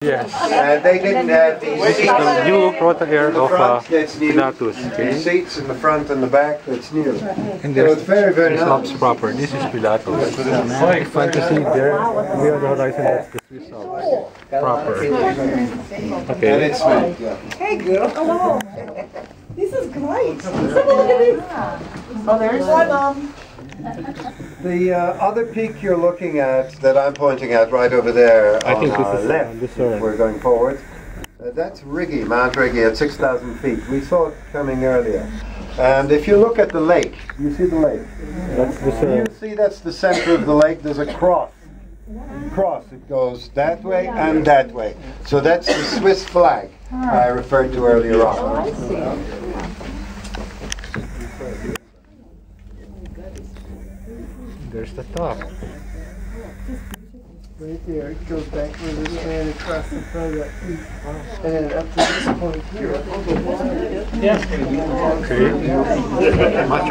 Yes. They didn't have these This is seats the new Proto-Air in the of front, that's new. Pilatus. Okay. These seats in the front and the back, that's new. And So there's it's very, very Swiss nice. Alps proper. This is Pilatus. Like fantasy there. Beyond the horizon, that's the Swiss Alps proper. And Okay. it's made, yeah. Hey girl, hello. This is great. Look at this. Oh, there's one, Mom. The other peak you're looking at, that I'm pointing at right over there I on think this our is left, this one. we're going forward. That's Rigi, Mount Rigi at 6,000 feet. We saw it coming earlier. And if you look at the lake, you see the lake? That's the You see that's the center of the lake. There's a cross. It goes that way and that way. So that's the Swiss flag I referred to earlier on. There's the top. Right there, it goes back where this ran across the front of that peak, and then up to this point here. Okay. Much